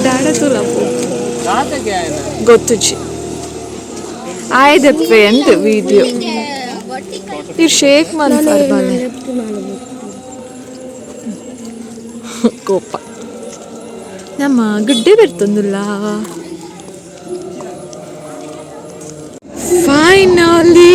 ದಾಡತುಲ ಗೊತ್ತುಜಿ ಆಯ್ದಪ್ಪೆ ಅಂತ ವಿಡಿಯೋ ಇದು ಶೇಕ್ ಮಾಡ್ತಾರೆ ಬನ್ನಿ ಕೋಪ ನಮ್ಮ ಗುಡ್ಡೆ ಬರ್ತಂದಿಲ್ಲ ಫೈನಲಿ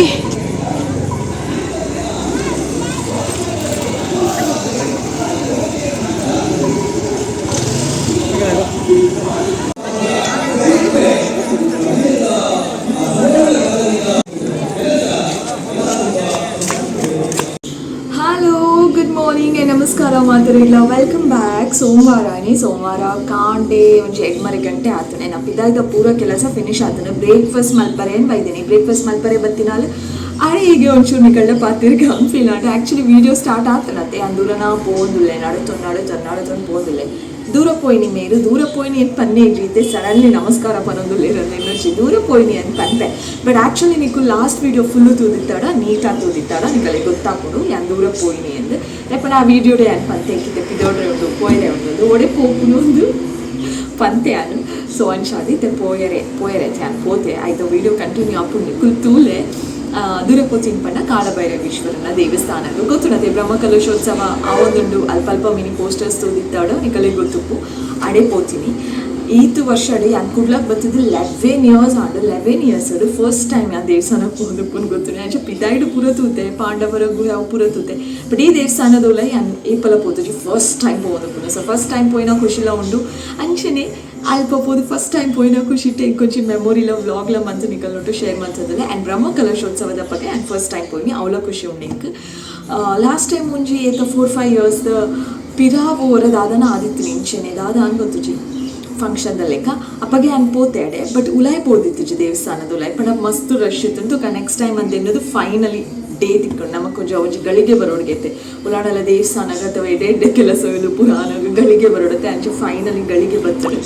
ನಮಸ್ಕಾರ ಮಾತರಿಲ್ಲ ವೆಲ್ಕಮ್ ಬ್ಯಾಕ್ ಸೋಮವಾರ ಕಾಂಡೆ ಒಂಜಿ 2:30 ಗಂಟೆ ಆತನೆ ನಾ ಪಿದಾಯ್ದ ಪೂರ ಕೆಲಸ ಫಿನಿಶ್ ಆತನೆ ಬ್ರೇಕ್ಫಾಸ್ಟ್ ಮಲ್ಪರೆ ಏನು ಬೈದಿನಿ ಬ್ರೇಕ್ಫಾಸ್ಟ್ ಮಲ್ಪರೆ ಬತ್ತಿನಾಲ್ ಅಡೆ ಹೀಗೆ ಒಂಚೂರು ನಿಕಳ್ಳ ಪಾತಿರ್ಗೆ ಫೀಲ್ ಆಟ ಆ್ಯಕ್ಚುಲಿ ವೀಡಿಯೋ ಸ್ಟಾರ್ಟ್ ಆಗ್ತನತ್ತೆ ಅಂದೂರ ನಾ ಪೋಂದುಲ್ಲೆ ನಡುತ್ತೊಂದು ಪೋಂದುಲ್ಲೆ ದೂರ ಪೋಯ್ನಿ ಮೇರು ದೂರ ಪೋಯ್ನಿ ಅಂತ ಪನ್ನೆ ಇಡ್ರಿತೆ ಸಡನ್ಲಿ ನಮಸ್ಕಾರ ಪನ್ನೊಂದುಲ್ಲೇರಲ್ಲ ಇನ್ನೊಂಚಿ ದೂರ ಪೋಯ್ನಿ ಅಂತ ಪನ್ಪೆ ಬಟ್ ಆ್ಯಕ್ಚುಲಿ ನಿಕ್ಕು ಲಾಸ್ಟ್ ವೀಡಿಯೋ ಫುಲ್ಲು ತೂದಿತ್ತಾಡ ನೀಟಾಗಿ ತೂದಿತ್ತಾಡ ನಿಕಲೆ ಗೊತ್ತಾಕೊಡು ಯಾನ್ ದೂರ ಪೋಯ್ನಿ ಅಂತ ಲೆಪ್ಪನ ಆ ವೀಡಿಯೋಡೆ ಯಾನ್ ಪಂತೆ ಎಕ್ಕಿದ್ದೆ ಪಿದೋಡ್ರೆ ಉಂಡು ಪೋಯರೆ ಉಂಡು ಒಡೆ ಪೋಪುನು ಒಂದು ಪಂತೆ ಯಾನು ಸೊ ಅನ್ಶಾದಿತ್ತೆ ಪೋಯರೆ ಯಾನ್ ಪೋತೆ ಆಯ್ತು ವೀಡಿಯೋ ಕಂಟಿನ್ಯೂ ಆಪುಂಡು ನಿಕ್ಕುಲ್ ತೂಲೆ ದೂರ ಪೋಚಿನ ಪಂಡ ಕಾಲಭೈರವೇಶ್ವರನ ದೇವಸ್ಥಾನಗಳು ಗೊತ್ತುನತ್ತೆ ಬ್ರಹ್ಮಕಲಶೋತ್ಸವ ಆ ಒಂದುಂಡು ಅಲ್ಪ ಮಿನಿ ಪೋಸ್ಟರ್ಸ್ ತೋದಿತ್ತಾಡ ನಿಕಲೆ ಗೊತ್ತುಪ್ಪು ಅಡೆ ಪೋತೀನಿ ಈತು ವರ್ಷ ಅಡೆ ಯಾನ್ ಕುಡ್ಲಾಕ್ ಬರ್ತದೆ 11 years ಅದು ಫಸ್ಟ್ ಟೈಮ್ ಆ ದೇವಸ್ಥಾನಕ್ಕೆ ಹೋದಪ್ಪನ ಗೊತ್ತು ಅಂಚೆ ಪಿದಾಯ್ಡು ಪೂರ ತೂತೆ ಪಾಂಡವರಗೂ ಯಾವ ಪೂರ ತೂತೆ ಬಟ್ ಈ ದೇವಸ್ಥಾನದೋಲ ಯಾನ್ ಏಪಲ ಪೋತುಜಿ ಫಸ್ಟ್ ಟೈಮ್ ಹೋದಪ್ಪನ ಸೊ ಫಸ್ಟ್ ಟೈಮ್ ಪೋಯಿನ ಖುಷಿಲ ಉಂಡು ಅಂಚನೆ ಅಲ್ಪ ಪೋದು ಫಸ್ಟ್ ಟೈಮ್ ಪೋಯಿನ ಖುಷಿ ಕೊಂಚ ಮೆಮೊರಿಲ ವ್ಲಾಗ್ಲ ಮಂತ್ ನಿಕಲ್ನೊಟ್ಟು ಶೇರ್ ಮಾಡ್ತದಲ್ಲ ಆ್ಯಂಡ್ ಬ್ರಹ್ಮಕಲಶೋತ್ಸವದ ಬಗ್ಗೆ ಆ್ಯಂಡ್ ಫಸ್ಟ್ ಟೈಮ್ ಪೋಯಿನಿ ಅವಳ ಖುಷಿ ಉಂಡಿಂಕ್ ಲಾಸ್ಟ್ ಟೈಮ್ ಮುಂಜಿ ಏತ 4-5 years ಪಿರಾವೋರ ದಾದನ ಆದಿತ್ತು ಇಂಚೆನೆ ದಾದ ಅನ್ಗೊತ್ತುಜಿ ಫಂಕ್ಷನ್ದ ಲೆಕ್ಕ ಅಪ್ಪಗೆ ಅನ್ ಪೋತೆ ಅಡೆ ಬಟ್ ಉಲಾಯ್ ಪೋದಿತ್ತು ದೇವಸ್ಥಾನದ ಉಲಾಯ್ ಪಂಡ ಮಸ್ತ್ ರಶ್ ಇತ್ತು ನೆಕ್ಸ್ಟ್ ಟೈಮ್ ಅಂತ ಎನ್ನೋದು ಫೈನಲಿ ಡೇ ತಿಕ್ಕೊಂಡು ನಮಗೆ ಕೊಂಚ ಅವಜಿ ಗಳಿಗೆ ಬರೋಡ್ಗೈತೆ ಉಲಾಡಲ್ಲ ದೇವಸ್ಥಾನಗ ಅಥವಾ ಎಡೆ ಕೆಲಸ ಇದು ಪುರಾಣ ಗಳಿಗೆ ಬರೋಡತ್ತೆ ಅಂಚೆ ಫೈನಲಿ ಗಳಿಗೆ ಬರ್ತದೆ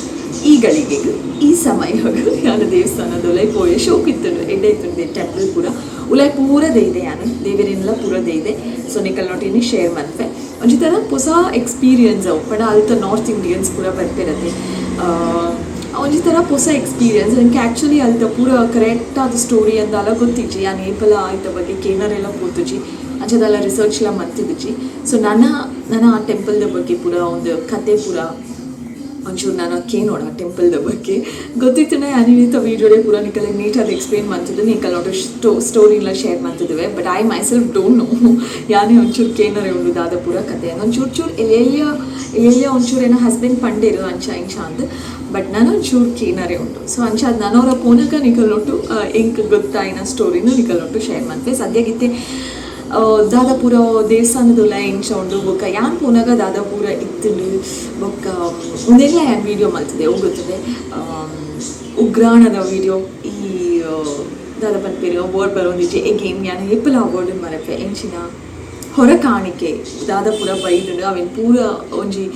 ಈ ಗಳಿಗೆಗೆ ಈ ಸಮಯವಾಗ ಯಾನ ದೇವಸ್ಥಾನದ ಉಲಾಯ್ ಪೋಯೆ ಶೋಕ್ ಇತ್ತು ಎಡೆ ಇತ್ತು ಟೆಂಪಲ್ ಪೂರ ಉಲಾಯ್ ಪೂರದೇ ಇದೆ ಯಾನು ದೇವರೆಲ್ಲ ಪೂರದೇ ಇದೆ ಸೊ ನಿಕಲ್ ನೋಟಿನಿ ಶೇರ್ ಮಾಡ್ತೆ ಒಂಜಿ ಥರ ಹೊಸ ಎಕ್ಸ್ಪೀರಿಯನ್ಸ್ ಅವು ಪಡ ಅಲ್ತ ನಾರ್ತ್ ಇಂಡಿಯನ್ಸ್ ಪೂರ ಬರ್ತಿರತ್ತೆ ಒಂಜಿ ಥರ ಹೊಸ ಎಕ್ಸ್ಪೀರಿಯನ್ಸ್ ನನಗೆ ಆ್ಯಕ್ಚುಲಿ ಅಲ್ತ ಪೂರ ಕರೆಕ್ಟಾದ ಸ್ಟೋರಿ ಅಂದಲ್ಲ ಗೊತ್ತಿಜ್ಜಿ ಆ ನೇಪಲ ಆಯ್ತ ಬಗ್ಗೆ ಕೇನಾರೆಲ್ಲ ಪೋತುಜಿ ಅಂಚದೆಲ್ಲ ರಿಸರ್ಚ್ಲ ಮಂತಿದ್ಜಿ ಸೊ ನನ್ನ ಆ ಟೆಂಪಲ್ದ ಬಗ್ಗೆ ಪೂರ ಒಂದು ಕತೆ ಪೂರ ಒಂಚೂರು ನಾನು ಕೇನೋಡ ಟೆಂಪಲ್ದ ಬಗ್ಗೆ ಗೊತ್ತಿತ್ತು ಅನಿಮಿತ ವೀಡಿಯೋಡೆ ಪೂರ ನಿಕಲೆ ನೀಟಾಗಿ ಎಕ್ಸ್ಪ್ಲೇನ್ ಮಾಡ್ತಿದ್ದೆ ನಿಕಲ್ ನೋಟು ಸ್ಟೋರಿಲ್ಲ ಶೇರ್ ಮಾಡ್ತಿದ್ದೇವೆ but I myself don't know ಯಾನೇ ಒಂಚೂರು ಕೇನರೆ ಉಂಡು ದಾದ ಪೂರ ಕತೆ ಒಂಚೂರು ಎಲ್ಲೆಲ್ಲ ಒಂಚೂರು ಏನೋ ಹಸ್ಬೆಂಡ್ ಪಂಡೇರು ಅಂಚ ಇಂಚ ಅಂದ್ ಬಟ್ ನಾನು ಒಂಚೂರು ಕೇನರೆ ಉಂಟು ಸೊ ಅಂಚ ಅದು ನನ್ನವರ ಪೋನಕ ನಿಕಲ್ ನೋಟು ಎಂಕ್ ಗೊತ್ತಾಯಿನ ಸ್ಟೋರಿನೂ ನಿಕಲ್ ನೋಟು ಶೇರ್ ಮಾಡ್ತೆ ಸದ್ಯಗಿತ್ತೆ ದಾದಾ ಪೂರ ದೇವಸ್ಥಾನದಲ್ಲ ಎಂಚ ಉಂಡು ಬೊಕ್ಕ ಯಾನ್ ಪೋನಾಗ ದಾದಾ ಪೂರ ಇತ್ತುಂಡು ಬೊಕ್ಕ ಒಂದೆಲ್ಲ ಯಾನ್ ವೀಡಿಯೋ ಮಾಡ್ತಿದ್ದೆ ಹೋಗುತ್ತದೆ ಉಗ್ರಾಣದ ವೀಡಿಯೋ ಈ ದಾದಾ ಪನ್ಪೇರು ವರ್ಡ್ ಬರೋದಿಜೆ ಎಗೇನ್ ಯಾನ್ ಎಪ್ಪಲ ವರ್ಡ್ ಮರಪೆ ಎಂಚಿನ ಹೊರ ಕಾಣಿಕೆ ದಾದಾ ಪೂರ ಬೈದುಂಡು ಅವೇನು ಪೂರ ಒಂಜಿ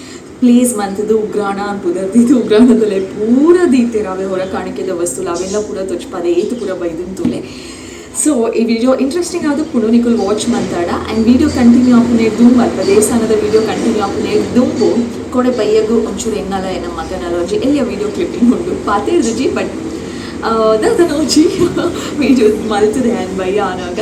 ಪ್ಲೇಸ್ ಮಂತದ್ದು ಉಗ್ರಾಣ ಅನ್ಪುದರ್ದಿದ್ದು ಉಗ್ರಾಣದಲ್ಲೇ ಪೂರ ದೀತೆರ ಅವೇ ಹೊರ ಕಾಣಿಕೆದ ವಸ್ತುಲ ಅವೆಲ್ಲ ಪೂರ ತೊಚ್ಪದೆ ಏತು ಪೂರ ಬೈದುಂತುಲೆ ಸೊ ಈ ವಿಡಿಯೋ ಇಂಟ್ರೆಸ್ಟಿಂಗ್ ಆದ ಪುಡು ನಿಕುಲ್ ವಾಚ್ ಮಾಡ್ತಾಡ ಆ್ಯಂಡ್ ವಿಡಿಯೋ ಕಂಟಿನ್ಯೂ ಆಪುನೇ ದುಂಬು ಅಲ್ಪ ದೇವಸ್ಥಾನದ ವಿಡಿಯೋ ಕಂಟಿನ್ಯೂ ಆಪುನೇ ದುಂಬು ಕೊಡೆ ಬೈಯಗು ಒಂಚೂರು ಎನ್ನಲ ಏನ ಮಾತನಾಡೋಜಿ ಎಲ್ಲಿಯ ವಿಡಿಯೋ ಕ್ಲಿಪ್ಪಿಂಗ್ ಉಂಡು ಪಾತಿರ್ದುಜಿ ಬಟ್ ದಾದನೋಜಿ ವಿಡಿಯೋ ಮಲ್ತಿದೆ ಆ್ಯಂಡ್ ಬಯ್ಯ ಆನಾಗ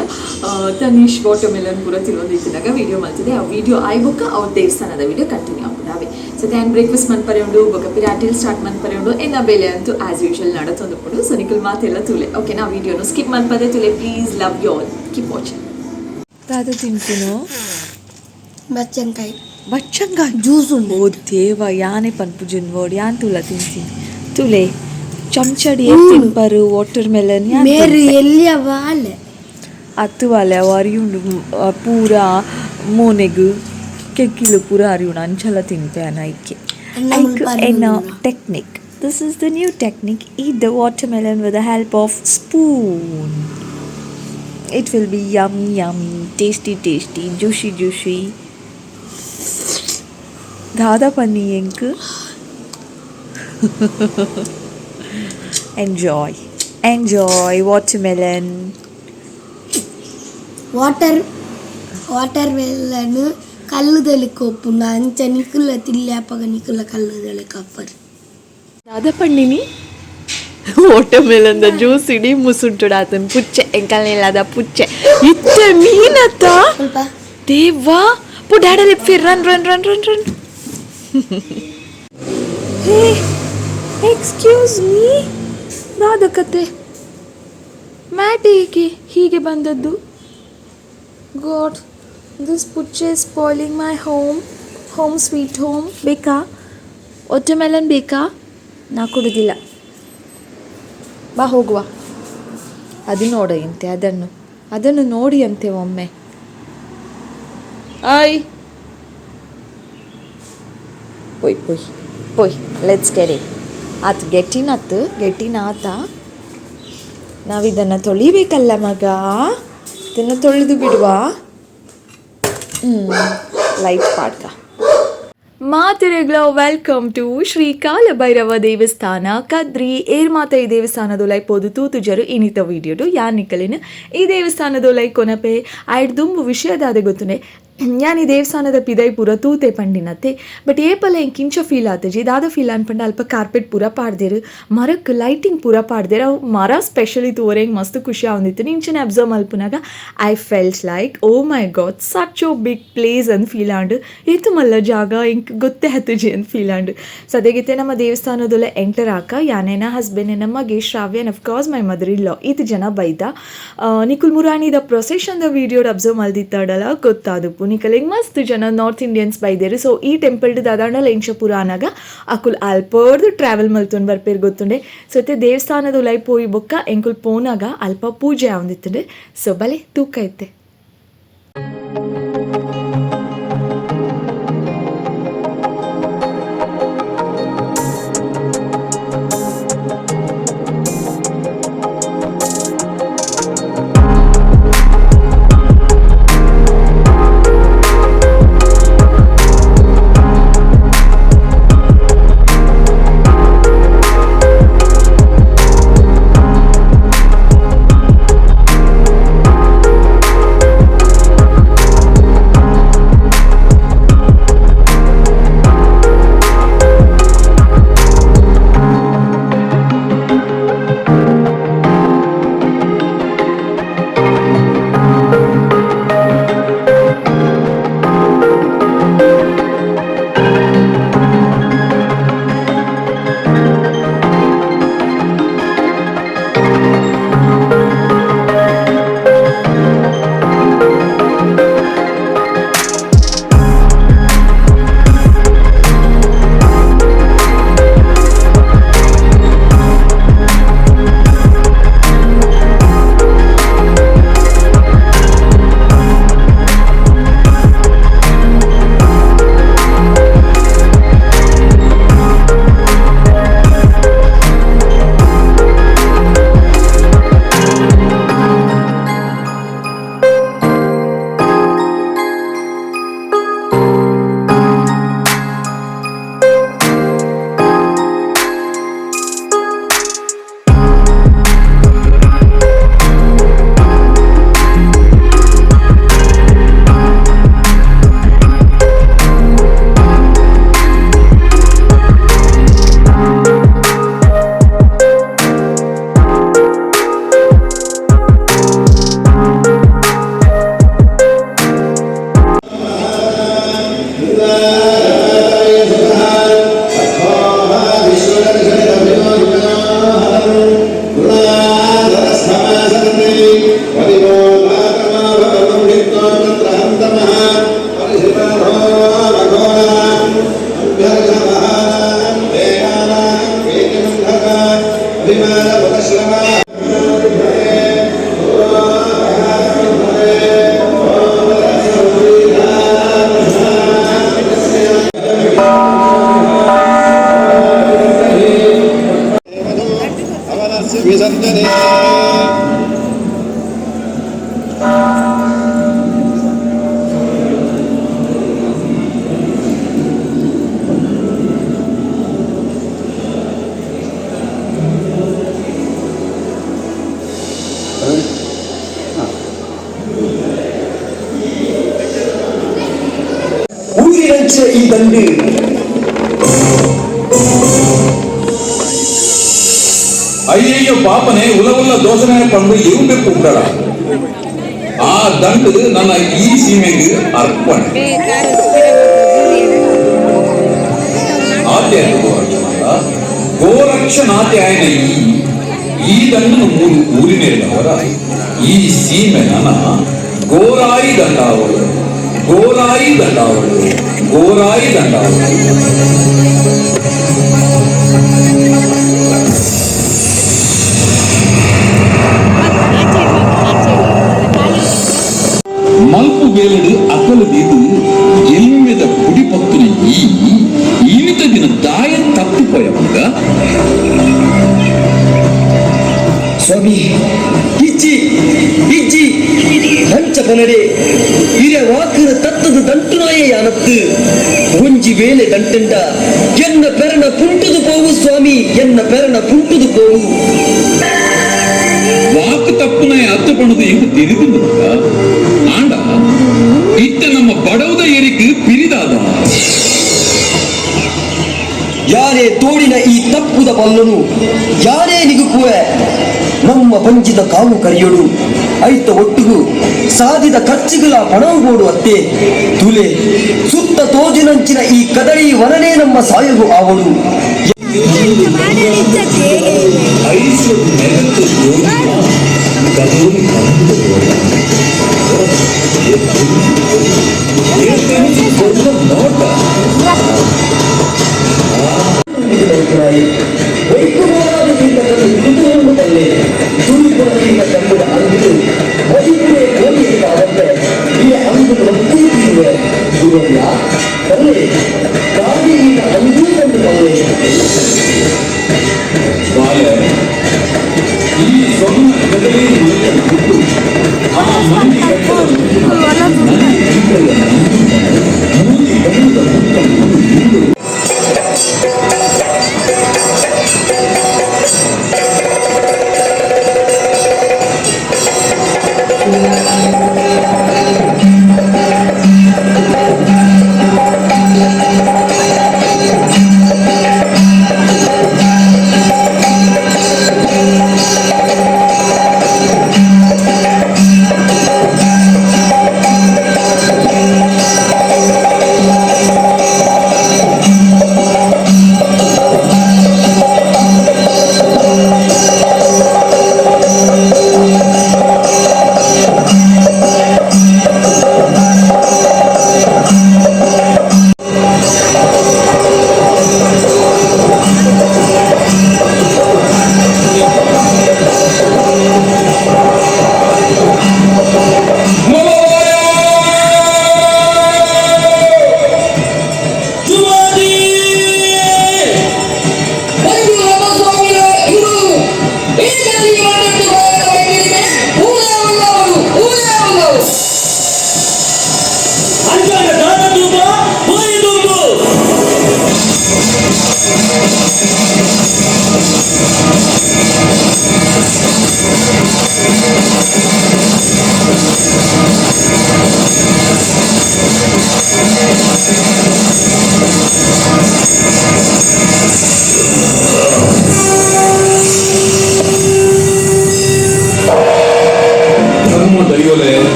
ತನೀಶ್ ವಾಟರ್ ಮೆಲನ್ ಪೂರ ತಿನ್ನೋದಿತ್ತಿನಾಗ ವಿಡಿಯೋ ಮಲ್ತಿದೆ ಆ ವಿಡಿಯೋ ಆಯ್ಬೊಕ್ಕ ಅವ್ರ ದೇವಸ್ಥಾನದ ವಿಡಿಯೋ ಕಂಟಿನ್ಯೂ ಆಪುದಾವೆ ಸೊ ಆ್ಯಂಡ್ ಬ್ರೇಕ್ಫಾಸ್ಟ್ ಮನ್ಪರೆ ಉಂಡು ಬೊಕ್ಕ ಪಿರಾಟಿಲ್ ಸ್ಟಾರ್ಟ್ ಮನ್ಪರೆ ಉಂಡು ಎನ್ನ ಬೇಲೆ ಅಂತೂ ಆ್ಯಸ್ ಯೂಶುವಲ್ ನಡತೊಂದುಕೊಂಡು ಸೊ ನಿಕಲ್ ಮಾತೆಲ್ಲ ತುಲೆ ಓಕೆ ನಾ ವಿಡಿಯೋನು ಸ್ಕಿಪ್ ಮನ್ಪದೆ ತುಲೆ please love you all keep watching ದಾದ ತಿಂತುನು ಬಚ್ಚಂಕಾಯಿ ಜ್ಯೂಸ್ ಉಂಡು ಓ ದೇವ ಯಾನೆ ಪನ್ಪುಜಿನ್ ಬೋರ್ಡ್ ಯಾನ್ ತುಲ ತಿಂತೀನಿ ತುಲೆ ಚಮಚಡಿ ತಿಂಪರು ವಾಟರ್ ಮೆಲನ್ ಎಲ್ಲಿಯ ವಾಲೆ ಅತ್ತು ವಾಲೆ ಅವು ಅರಿಯುಂಡು ಪೂರ ಮೋನೆಗು ಕೆಕ್ಕಿಲು ಪೂರ ಅರಿಯುಂಡು ಅಂಚಲ ತಿಂಪೆ ಅನೈಕೆ ಎನ್ನ technique this is the new technique eat the watermelon with the help of spoon. It will be yummy, tasty, juicy. Dhadha panni enku. Enjoy watermelon. Watermelon ಕಲ್ಲುದಲ್ಲಿ ಕೊಪ್ಪುಂಡ ಅಂಚ ನಿಕುಲ ತಿಲ್ಲಾಪಗ ನಿಕುಲ ಕಲ್ಲುದಲ್ಲಿ ಕಪ್ಪರು ಅದ ಪಣ್ಣಿನಿ ವಾಟರ್ಮೆಲನ್ ಜ್ಯೂಸ್ ಇಡೀ ಮುಸುಂಟುಡಾತನ್ ಪುಚ್ಚೆ ಎಂಕಲ್ನಿಲ್ಲದ ಪುಚ್ಚೆ ಇತ್ತ ಮೀನತ್ತ ಸ್ವಲ್ಪ ದೇವಾ ಪು ಡ್ಯಾಡಲ್ಲಿ ಫಿರ್ run run run run run hey excuse me Radha ಕತೆ ಮ್ಯಾಟ್ ಹೀಗೆ ಬಂದದ್ದು ಗಾಡ್ ದಿಸ್ ಪುಚ್ಚೆ spoiling my home sweet home ಬೇಕಾ ವಾಟರ್ಮೆಲನ್ ಬೇಕಾ ನಾ ಕೊಡೋದಿಲ್ಲ ಬಾ ಹೋಗುವ ಅದು ನೋಡಂತೆ ಅದನ್ನು ನೋಡಿ ಅಂತೆ ಒಮ್ಮೆ ಆಯ್ ಪೊಯ್ ಲೆಟ್ಸ್ ಗೆಟ್ ಇಟ್ ಆತು ಗೆಟ್ಟಿನ ಆತ ನಾವಿದನ್ನು ತೊಳಿಬೇಕಲ್ಲ ಮಗ ಇದನ್ನು ತೊಳೆದು ಬಿಡುವ ಲೈಟ್ ಪಾಡ್ಕ ಮಾತಿರೆಗ್ಲ ವೆಲ್ಕಮ್ ಟು ಶ್ರೀ ಕಾಲಭೈರವ ದೇವಸ್ಥಾನ ಕದ್ರಿ ಏರ್ಮಾತ ಈ ದೇವಸ್ಥಾನದ ಪೋದು ತೂತುಜರು ಇನಿತ ವಿಡಿಯೋಡು ಯಾನ್ ನಿಕಲಿನ ಈ ದೇವಸ್ಥಾನದ ಕೊನಪೆ ಆಯ್ಡ್ ದುಂಬು ವಿಷಯದಾದ ಗೊತ್ತುನೆ ഞാൻ ഈ ದೇವಸ್ಥಾನದ ಪಿದೈ ಪೂರ ತೂತೆ ಪಂಡಿನತ್ತೆ ಬಟ್ ಏಪಲ ಎಂಕಿಂಚ ಫೀಲ್ ಆತಜಿ ದಾದ ಫೀಲ್ ಅನ್ಪಂಡ ಅಲ್ಪ ಕಾರ್ಪೆಟ್ ಪೂರ ಪಾಡ್ದೇರು ಮರಕ್ಕೆ ಲೈಟಿಂಗ್ ಪೂರ ಪಾಡ್ದೇರು ಅವು ಮರ ಸ್ಪೆಷಲಿ ತೋರೆಂಗೆ ಮಸ್ತ್ ಖುಷಿ ಆವಂದಿತ್ತು ಇಂಚನೆ ಅಬ್ಸರ್ವ್ ಮಲ್ಪನಾಗ I felt like oh my god such a big place ಅಂತ ಫೀಲ್ ಆಂಡು ಏತು ಮಲ್ಲ ಜಾಗ ಇಂಕ್ ಗೊತ್ತೇ ಹತ್ತಜಿ ಅಂತ ಫೀಲ್ ಆಂಡು ಸದ್ಯಗಿತ್ತೆ ನಮ್ಮ ದೇವಸ್ಥಾನದಲ್ಲ ಎಂಟರ್ ಆಕ ಯಾನೇನ ಹಸ್ಬೆಂಡ್ ನಮಗೆ Shravya and of course my mother in law ಇದು ಜನ ಬೈದ ನಿಕುಲ್ ಮುರಾಣಿದ ಪ್ರೊಸೆಷನ್ದ ವೀಡಿಯೋಡ್ ಅಬ್ಸರ್ವ್ ಮಲ್ದಿತ್ತಾಡಲ್ಲ ಗೊತ್ತಾದಪ್ಪು ನಿಕಲಿಂಗ್ ಮಸ್ತ್ ಜನ ನಾರ್ತ್ ಇಂಡಿಯನ್ಸ್ ಬೈದೇರು ಸೊ ಈ ಟೆಂಪಲ್ಡ್ ದಾದಾಂಡ ಲೆಂಚ ಪುರಾನಾಗ ಅಕುಲ್ ಅಲ್ಪರ್ದು ಟ್ರಾವೆಲ್ ಮಲ್ತೊಂಡು ಬರ್ಪೇರು ಗೊತ್ತುಂಡೆ ಸೊ ಇತ್ತೆ ದೇವಸ್ಥಾನದ ಉಲೈ ಪೋಯಿ ಬೊಕ್ಕ ಎಂಕುಲ್ ಪೋನಾಗ ಅಲ್ಪ ಪೂಜೆ ಆವಂದಿತ್ತುಂಡೆ ಸೊ ಬಲೆ ತೂಕ ಇತ್ತೆ ಊರಿನಂಚಿನ ಈ ದಂಡು ಅಯ್ಯಯ್ಯೋ ಪಾಪನೆ ಉಲವುಲ್ಲ ದೋಸನೆ ಪಂಡು ಇರಬೇಕು ಉಂಟಳ ಆ ದಂಡು ನನ್ನ ಈ ಸೀಮೆಗೆ ಅರ್ಪಣೆ ಆದ್ಯ ಗೋರಕ್ಷನಾಥೆ ಆಯ್ನ ಈ ದಂಡನ ಮೂರು ಊರಿನವರ ಈ ಸೀಮೆ ನನ್ನ ಗೋರಾಯಿ ದಂಡಾವಳು ಗೋರಾಯಿ ದಂಡಾವಳು ಗೋರಾಯಿ ದಂಡಾವಳು ಮಲ್ಪು ಬೇಲಡು ಅಕಲದಿದು ಎಲ್ಮೆದ ಕುಡಿಪತ್ತುನ ಈನಿತ ದಿನ ದಾಯ ತಪ್ಪಿಪೋಯವಂಗ ಸ್ವಾಮಿ ಇಜ್ಜಿ ಇಜ್ಜಿ ಹಂಚ ಪನಡೆ ಇರ ವಾಕರ ತತ್ತದ ದಂಟುನಾಯ ಯಾನತ್ತು ಒಂಜಿ ವೇಳೆ ದಂಟಂಡ ಎನ್ನ ಪೆರನ ಪುಂಟುದು ಪೋವು ಸ್ವಾಮಿ ಎನ್ನ ಪೆರನ ಪುಂಟುದು ಪೋವು ವಾಕು ತಪ್ಪುನ ಅತ್ತ ಪಣದು ಎಂದು ತಿಳಿದು ಆಂಡ ಇತ್ತ ನಮ್ಮ ಬಡವದ ಏರಿಕೆ ಪಿರಿದಾದ ಯಾರೇ ತೋಡಿನ ಈ ತಪ್ಪುದ ಬಲ್ಲನು ಯಾರೇ ನಿಗುಕುವೆ ನಮ್ಮ ಪಂಚಿದ ಕಾವು ಕರಿಯೋಡು ಐತ ಒಟ್ಟಿಗೂ ಸಾಧಿದ ಖರ್ಚಿಗಳ ಪಣವು ಬೋಡು ಅತ್ತೆ ತುಲೆ ಸುತ್ತ ತೋಜಿನಂಚಿನ ಈ ಕದಳಿ ವನನೇ ನಮ್ಮ ಸಾಯಗು ಆವಡು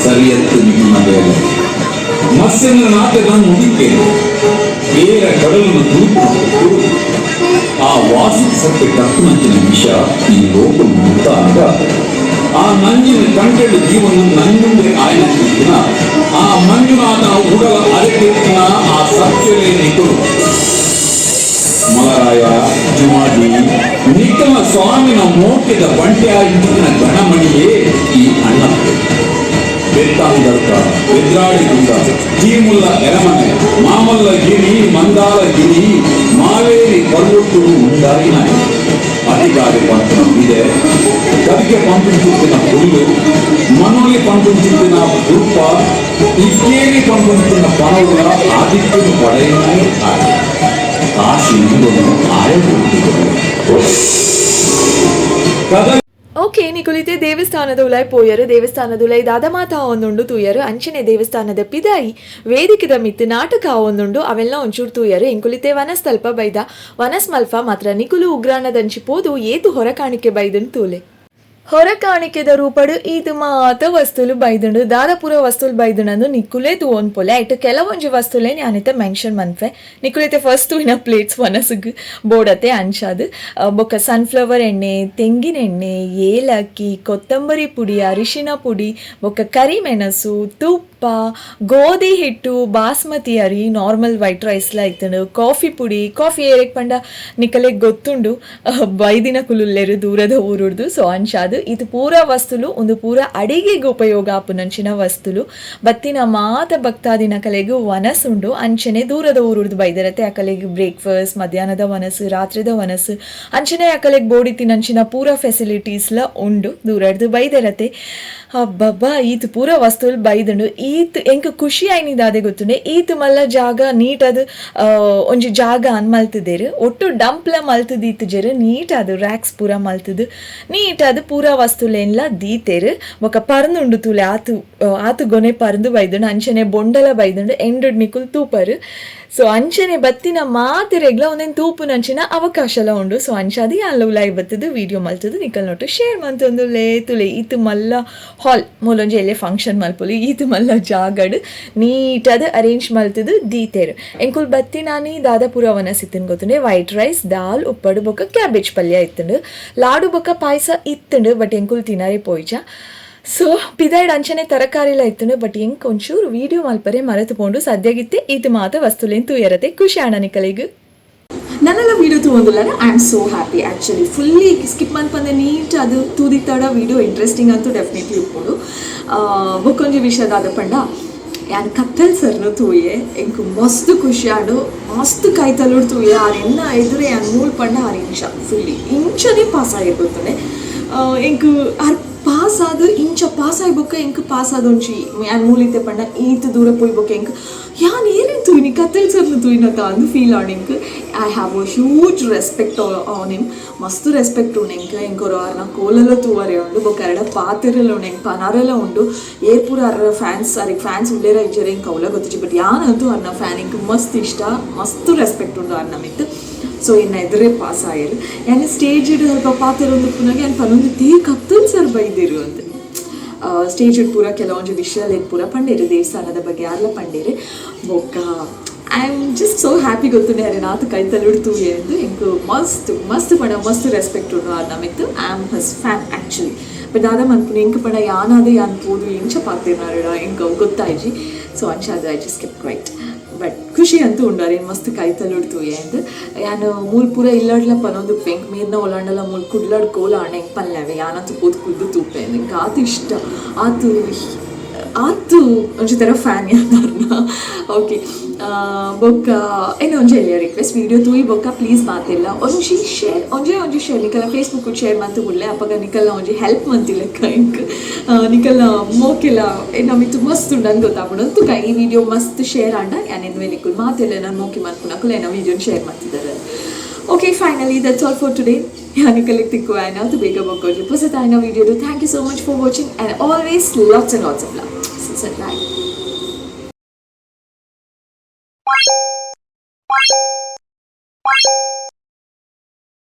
ಸರಿಯತ್ತು ನಿಮ್ಮ ಬೇಲೆ ಮತ್ಸ್ಯನ ನಾಟ್ಯದ ಮುಗಿಕೆ ಬೇರೆ ಕಡಲನ್ನು ತೂಕು ಆ ವಾಸಿ ಸತ್ಯ ಕತ್ತುನಂಚಿನ ವಿಷ ಈ ಲೋಕ ಮುಕ್ತಾಗ ಆ ನಂಜಿನ ಕಂಡೆಡು ಜೀವನ ನಂಜುಂಡೆ ಆಯ್ನ ಆ ಮಂಜುನಾಥನ ಉಡಲ ಅರೆಕೆತ್ತಿನ ಆ ಸತ್ಯವೇ ನಿಕಲು ಮಲರಾಯ ಜುಮಾದಿ ನಿಕಲ ಸ್ವಾಮಿನ ಮೋಕ್ಯದ ಬಂಟೆಯಾಗಿದ್ದಿನ ಗಣಮಣಿಯೇ ಈ ಅಣ್ಣ ಬೆತ್ತಾಂದರ್ಕ ಬೆದ್ರಾಡಿಗುಂಡ ತೀಮುಲ್ಲ ಎರಮನೆ ಮಾಮಲ್ಲ ಗಿರಿ ಮಂದಾರ ಗಿರಿ ಮಾವೇರಿ ಪರ್ವಟ್ಟು ಉಂಡಾಗಿನ ಅಡಿಗಾಡಿ ಪಂಪನ ಇದೆ ಕವಿಗೆ ಪಂಪಿನ ಹುಲ್ಲು ಮನೋಲಿ ಪಂಪಿನ ದುರ್ಪ ಇಕ್ಕೇರಿ ಪಂಪಿನ ಪನವುಗಳ ಆದಿತ್ಯನು ಪಡೆಯನೇ ಆಗಿ ಕಾಶಿ ಆಯದು ಓಕೆ ನಿಕುಲಿತೆ ದೇವಸ್ಥಾನದ ಉಲಾಯ್ ಪೋಯರು ದೇವಸ್ಥಾನದ ಉಲಾಯ್ ದಾದ ಮಾತ ಒಂದುಂಡು ತೂಯರು ಅಂಚನೆ ದೇವಸ್ಥಾನದ ಪಿದಾಯಿ ವೇದಿಕೆದ ಮಿತ್ತು ನಾಟಕ ಒಂದುಂಡು ಅವೆಲ್ಲ ಒಂಚೂರು ತೂಯರು ಎಂಕುಲಿತೆ ವನಸ್ ತಲ್ಪ ಬೈದ ವನಸ್ ಮಲ್ಪ ಮಾತ್ರ ನಿಕುಲು ಉಗ್ರಾಣದಂಚಿ ಪೋದು ಏತು ಹೊರ ಕಾಣಿಕೆ ಬೈದನ್ ತೂಲೆ ಹೊರ ಕಾಣಿಕೆದ ರೂಪಡು ಇದು ಮಾತ ವಸ್ತುಲು ಬೈದುಂಡು ದಾದಾಪುರ ವಸ್ತುಲು ಬೈದುಂಡು ನಿಕುಲೆ ತೂವನ್ ಪೋಲೆ ಐಟು ಕೆಲವೊಂಜಿ ವಸ್ತುಲೆ ನ್ಯಾನಿತ ಮೆನ್ಷನ್ ಮನ್ಪೆ ನಿಕುಲೈತೆ ಫಸ್ಟ್ ತೂಯಿನ ಪ್ಲೇಟ್ಸ್ ವನಸುಗ್ ಬೋಡತೆ ಅಂಚಾದು ಬೊಕ್ಕ ಸನ್ಫ್ಲವರ್ ಎಣ್ಣೆ ತೆಂಗಿನ ಎಣ್ಣೆ ಏಲಕ್ಕಿ ಕೊತ್ತಂಬರಿ ಪುಡಿ ಅರಿಶಿನ ಪುಡಿ ಬೊಕ್ಕ ಕರಿಮೆಣಸು ತುಪ್ಪ ಗೋಧಿ ಹಿಟ್ಟು ಬಾಸ್ಮತಿ ಅರಿ ನಾರ್ಮಲ್ ವೈಟ್ ರೈಸ್ಲ ಐತಂಡು ಕಾಫಿ ಪುಡಿ ಕಾಫಿ ಏರೆಕ್ ಪಂಡ ನಿಕಲೆಗ್ ಗೊತ್ತುಂಡು ಬೈದಿನ ಕುಲುಲ್ಲೆರು ದೂರದ ಊರುಡ್ದು ಸೊ ಅಂಚಾದು ಇದು ಪೂರ ವಸ್ತುಲು ಒಂದು ಪೂರ ಅಡಿಗೆಗೆ ಉಪಯೋಗ ಆಪುನಂಚಿನ ವಸ್ತುಲು ಬತ್ತಿನ ಮಾತ ಭಕ್ತಾದಿನ ಕಲೆಗೂ ವನಸುಂಡು ಅಂಚನೆ ದೂರದ ಊರುಡ್ದು ಬೈದರತೆ ಅಕಲೆಗ್ ಬ್ರೇಕ್ಫಾಸ್ಟ್ ಮಧ್ಯಾಹ್ನದ ವನಸು ರಾತ್ರಿದ ವನಸು ಅಂಚನೆ ಅಕಲೆಗ್ ಬೋಡಿತಿನಂಚಿನ ಪೂರ ಫೆಸಿಲಿಟೀಸ್ಲ ಉಂಡು ದೂರಡ್ದು ಬೈದರತೆ ಹಬ್ಬಬ್ಬ ಈತು ಪೂರ ವಸ್ತುಲು ಬೈದುಂಡು ಈತ್ ಎಂಕ್ ಖುಷಿ ಆಯ್ನಿದಾದೆ ಗೊತ್ತುಂಡೆ ಈತ್ ಮಲ್ಲ ಜಾಗ ನೀಟದು ಒಂಜಿ ಜಾಗ ಅನ್ ಮಲ್ತದೇರು ಒಟ್ಟು ಡಂಪ್ಲ ಮಲ್ತದೀತು ಜೆರು ನೀಟದು ರ್ಯಾಕ್ಸ್ ಪೂರ ಮಲ್ತದು ನೀಟದು ಪೂರ ವಸ್ತುಲೆನ್ಲ ದೀತೆರು ಬೊಕ ಪರ್ಂದುಂಡು ತೂಲೆ ಆತು ಗೊನೆ ಪರ್ಂದು ಬೈದುಂಡು ಅಂಚನೆ ಬೊಂಡಲ ಬೈದುಂಡು ಎಂಡುಡ್ ನಿಕುಲ್ ತೂಪರು ಸೊ ಅಂಚನೆ ಬತ್ತಿನ ಮಾತೆರೆಗ್ಲ ಒಂದೇನು ತೂಪುನಂಚಿನ ಅವಕಾಶಲ ಉಂಡು ಸೊ ಅಂಚಾದಿ ಅಲ್ಲ ಉಲಾಯ್ ಬತ್ತದು ವಿಡಿಯೋ ಮಲ್ತದು ನಿಕಲ್ ನೋಟು ಶೇರ್ ಮಂತೊಂದು ತುಲೆ ಈತು ಮಲ್ಲ ಹಾಲ್ ಮೂಲೊಂಜಿ ಎಲ್ಲೇ ಫಂಕ್ಷನ್ ಮಲ್ಪೊಲಿ ಈತು ಮಲ್ಲ ಜಾಗಡ್ ನೀಟದ ಅರೇಂಜ್ ಮಲ್ತದು ದೀತೆರು ಎಂಕುಲ್ ಬತ್ತಿನಾನಿ ದಾದಾಪುರ ವನಸಿತ್ತನ್ ಗೊತ್ತುಂಡೆ ವೈಟ್ ರೈಸ್ ದಾಲ್ ಉಪ್ಪಡು ಬೊಕ್ಕ ಕ್ಯಾಬೇಜ್ ಪಲ್ಯ ಇತ್ತುಂಡು ಲಾಡು ಬೊಕ್ಕ ಪಾಯಸ ಇತ್ತುಂಡು ಬಟ್ ಎಂಕುಲ್ ತಿನಾರೆ ಪೋಯ್ಚ ಸೊ ಪಿದಾಯ್ಡ್ ಅಂಚನೆ ತರಕಾರಿಲ ಇತ್ತುಂಡು ಬಟ್ ಎಂಕ್ ಒಂಚೂರು ವಿಡಿಯೋ ಮಲ್ಪರೆ ಮರೆತು ಪೋಂಡು ಸದ್ಯಗಿತ್ತೆ ಈತು ಮಾತ ವಸ್ತುಲೇನ್ ತೂಯರತೆ ಖುಷಿ ಆಣ ನಿಕಲಿಗು ನನ್ನೆಲ್ಲ ವೀಡಿಯೋ ತೂವೊಂದುಲ್ಲ I am so happy actually fully skip ಮನ್ಪಂದೆ ನೀಟ್ ಅದು ತೂದಿತ್ತಾಡ ವೀಡಿಯೋ ಇಂಟ್ರೆಸ್ಟಿಂಗ್ ಅಂತೂ ಡೆಫಿನೆಟ್ಲಿ ಉಪ್ಪುಂಡು ಬೊಕ್ಕೊಂಜಿ ವಿಷಯದಾದ ಪಂಡ ಯಾನ್ ಕತ್ತಲ್ ಸರ್ನು ತೂಯೆ ಎಂಕ್ ಮಸ್ತ್ ಖುಷಿ ಆಡು ಮಸ್ತ್ ಕೈತಲುಡ್ ತೂಯೆ ಆರ್ ಎನ್ನ ಎದುರೆ ಯಾನ್ ಮೂಲ್ ಪಂಡ 6 ನಿಮಿಷ ಫುಲ್ಲಿ ಇಂಚನೇ ಪಾಸ್ ಆಗಿರ್ಬೋತನೆ ಎಂಕ್ ಆರ್ ಪಾಸ್ ಆದ ಇಂಚ ಪಾಸ್ ಆಯ್ಬೊಕ್ಕ ಎಂಕ್ ಪಾಸ್ ಆದೊಂಚಿ ಯಾನ್ ಮೂಲಿತೆ ಪಂಡ ಈತ್ ದೂರ ಪೋಯ್ಬೊಕ್ಕ ಎಂಕ್ ಯಾನ್ ಏನೇನು ತೂಯಿನಿ ಕತ್ತಲ್ ಸರ್ನು ತೂಯಿನತ್ತ ಅಂದು ಫೀಲ್ ಆನ್ ಎಂಕ್ I have a huge respect on him ಮಸ್ತ್ ರೆಸ್ಪೆಕ್ಟ್ ಉಂಡು ಎಂಕ್ ಎಂಕೊರು ಅರ್ನ ಕೋಲಲ್ಲ ತೂವರೆ ಉಂಡು ಬೊಕ್ಕ ಎರಡ ಪಾತೆರೆಲ್ಲ ಉಂಡು ಎಂಕ್ ಪನಾರೆಲ್ಲ ಉಂಡು ಏರ್ಪುರ ಅರ್ರ ಫ್ಯಾನ್ಸ್ ಅರಿಗೆ ಫ್ಯಾನ್ಸ್ ಉಳ್ಳೇರ ಇಜ್ಜರೆ ಎಂಕ್ ಅವಲ ಗೊತ್ತಿಜಿ ಬಟ್ ಯಾನಂತೂ ಅರ್ನ ಫ್ಯಾನ್ ಎಂಕ್ ಮಸ್ತ್ ಇಷ್ಟ ಮಸ್ತ್ ರೆಸ್ಪೆಕ್ಟ್ ಉಂಡು ಅರ್ನ ಮಿತ್ತು ಸೊ ಇನ್ನು ಎದುರೇ ಪಾಸ್ ಆಯಿರು ಯಾನೆ ಸ್ಟೇಜ್ ಇಡು ಸ್ವಲ್ಪ ಪಾತೆರೊಂದು ಪುನಗೆ ಯಾನ್ ಪನೊಂದು ತೀ ಕತ್ತಲ್ ಸರ್ ಬೈದಿರು ಅಂತ ಸ್ಟೇಜ್ ಇಟ್ಟು ಪೂರ ಕೆಲವೊಂದು ವಿಷಯ ಪೂರ ಪಂಡೇರು ದೇವಸ್ಥಾನದ ಬಗ್ಗೆ ಯಾರೆಲ್ಲ ಪಂಡೇರು ಬೊಕ್ಕ I am just so happy ಗೊತ್ತುಂಡೆ ಅರೆ ನಾತು ಕೈತಲುಡ್ತು ಎಂದು ಎಂಕ್ ಮಸ್ತ್ ಪಂಡ ಮಸ್ತ್ ರೆಸ್ಪೆಕ್ಟ್ ಉಂಡು ಆರ್ ನಮಿತ್ತು I am huge fan actually but ದಾದ ಮನ್ಪುನ ಎಂಕ್ ಪಂಡ ಯಾನಾದ ಯಾನ್ ಪೋದು ಎಂಚ ಪಾತಿನಾರಡ ಎಂಕ್ ಗೊತ್ತಾಯ್ಜಿ ಸೊ ಅಂಚಾದ I just kept quiet but ಖುಷಿ ಅಂತೂ ಉಂಡಾರೆ ಮಸ್ತ್ ಕೈತಲುಡ್ತು ಎಂದು ಯಾನು ಮೂಲ್ ಪೂರ ಇಲ್ಲಾಡ್ಲ ಪನೊಂದು ಎಂಕ್ ಮೀರ್ನ ಒಲಾಂಡಲ ಮೂಲ್ ಕುಡ್ಲಾಡ್ ಕೋಲ ಆಣ ಎಂಕ್ ಪನ್ಲೆವೆ ಯಾನಂತೂ ಪೋದು ಕುದ್ದು ತೂಪೆ ಎಂಕ್ ಆತು ಇಷ್ಟ ಆತು ಒಂಚಿ ಥರ ಫ್ಯಾನ್ ಯಾರನ್ನ ಓಕೆ ಬೊಕ್ಕ ಏನು ಒಂಜಿ ಎಲ್ಲಿಯ ರಿಕ್ವೆಸ್ಟ್ ವಿಡಿಯೋ ತೂಯಿ ಬೊಕ್ಕ ಪ್ಲೀಸ್ ಮಾತಿಲ್ಲ ಒಂಜಿ ಶೇರ್ ಒಂಜಿ ಶೇರ್ ನಿಕಲ್ನ ಫೇಸ್ಬುಕ್ ಶೇರ್ ಮಂತು ಬಿಡ್ಲೆ ಅಪ್ಪಗ ನಿಕಲ್ನ ಒಂಜಿ ಹೆಲ್ಪ್ ಮಂತಿಲೆಕ್ಕ ಎಂಕ್ ನಿಕಲ್ನ ಮೋಕೆಲ್ಲ ನಮಿತ್ತು ಮಸ್ತ್ ಉಂಡು ಗೊತ್ತಾಗ್ಬಿಡು ಅಂತೂ ಈ ವಿಡಿಯೋ ಮಸ್ತ್ ಶೇರ್ ಆಂಡ ಯಾನೆಂದು ಮೇಲೆ ನಿಕುಲ್ ಮಾತಿಲ್ಲ ನಾನು ಮೋಕೆ ಮನ್ಪುನಕುಲ್ ಏನೋ ವಿಡಿಯೋನ ಶೇರ್ ಮಾಡ್ತಿದ್ದಾರೆ okay finally that's all for today ಯಾನಿಕಲಿಗೆ ತಿಕ್ಕು ಆಯ್ತು ಬೇಗ ಬೊಕ್ಕೋಜಿ ಹೊಸ ತಾಯಿನ ವಿಡಿಯೋದು thank you so much for watching and always lots and lots of love. Bye.